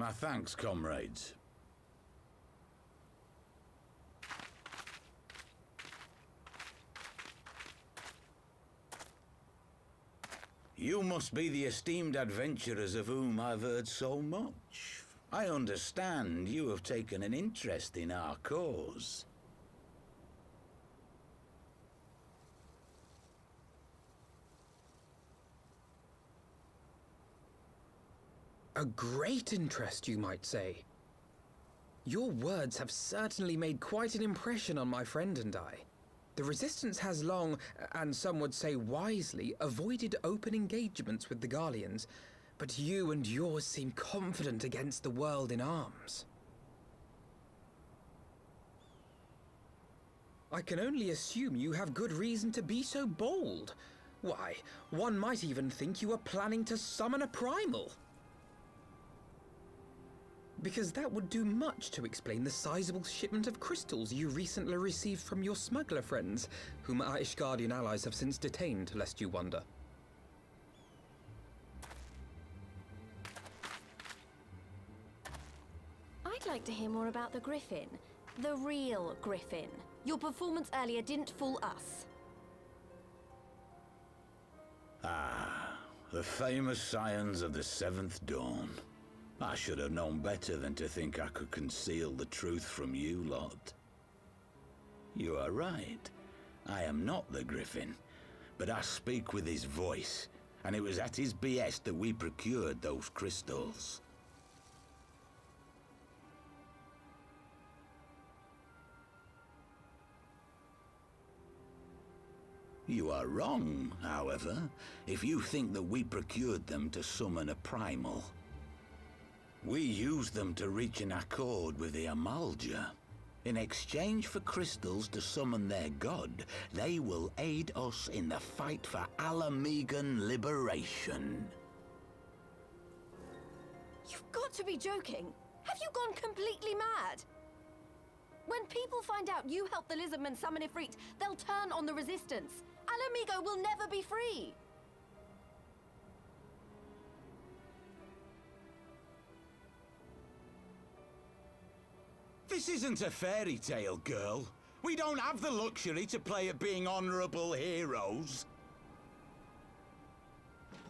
My thanks, comrades. You must be the esteemed adventurers of whom I've heard so much. I understand you have taken an interest in our cause. A great interest, you might say. Your words have certainly made quite an impression on my friend and I. The Resistance has long, and some would say wisely, avoided open engagements with the Garleans, but you and yours seem confident against the world in arms. I can only assume you have good reason to be so bold. Why, one might even think you are planning to summon a primal. Because that would do much to explain the sizable shipment of crystals you recently received from your smuggler friends, whom our Ishgardian allies have since detained, lest you wonder. I'd like to hear more about the Griffin. The real Griffin. Your performance earlier didn't fool us. Ah, the famous scions of the Seventh Dawn. I should have known better than to think I could conceal the truth from you lot. You are right. I am not the Griffin, but I speak with his voice, and it was at his behest that we procured those crystals. You are wrong, however, if you think that we procured them to summon a primal. We used them to reach an accord with the Amalja. In exchange for crystals to summon their god, they will aid us in the fight for Alamegan liberation. You've got to be joking. Have you gone completely mad? When people find out you helped the Lizardmen summon Ifrit, they'll turn on the Resistance. Alamigo will never be free. This isn't a fairy tale, girl. We don't have the luxury to play at being honorable heroes.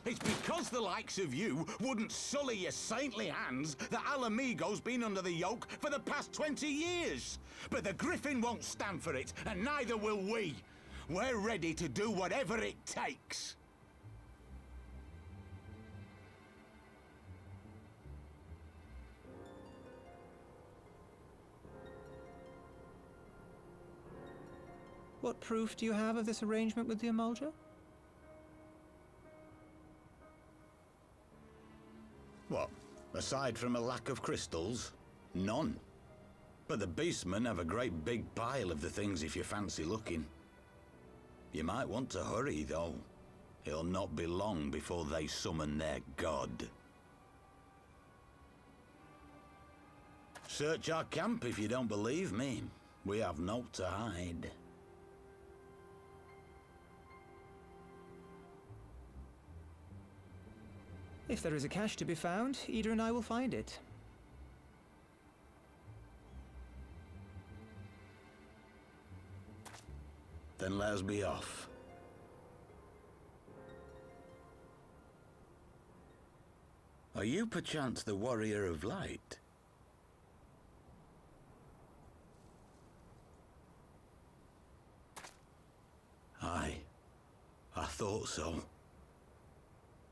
It's because the likes of you wouldn't sully your saintly hands that Alamigo's been under the yoke for the past 20 years. But the Griffin won't stand for it, and neither will we. We're ready to do whatever it takes. What proof do you have of this arrangement with the Amalja? What? Aside from a lack of crystals? None. But the beastmen have a great big pile of the things if you fancy looking. You might want to hurry, though. It'll not be long before they summon their god. Search our camp if you don't believe me. We have naught to hide. If there is a cache to be found, Ida and I will find it. Then let us be off. Are you perchance the Warrior of Light? Aye, I thought so.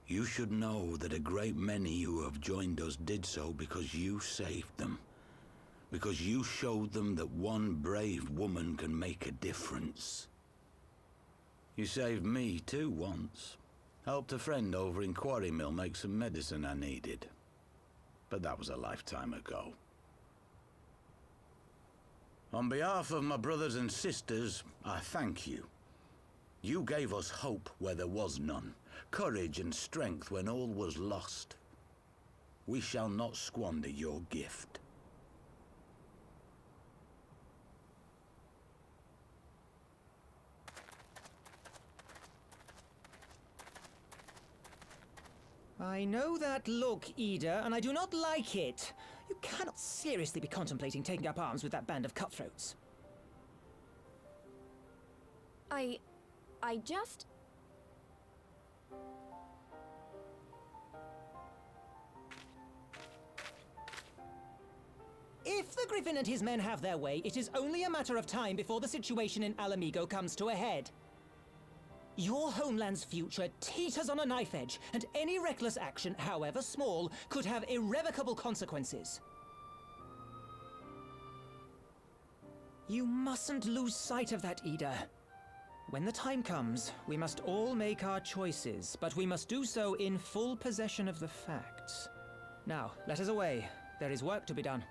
You should know that a great many who have joined us did so because you saved them. Because you showed them that one brave woman can make a difference. You saved me too once. Helped a friend over in Quarry Mill make some medicine I needed. But that was a lifetime ago. On behalf of my brothers and sisters, I thank you. You gave us hope where there was none, courage and strength when all was lost. We shall not squander your gift. I know that look, Ida, and I do not like it. You cannot seriously be contemplating taking up arms with that band of cutthroats. I just... If the Griffin and his men have their way, it is only a matter of time before the situation in Alamigo comes to a head. Your homeland's future teeters on a knife edge, and any reckless action, however small, could have irrevocable consequences. You mustn't lose sight of that, Ida. When the time comes, we must all make our choices, but we must do so in full possession of the facts. Now, let us away. There is work to be done.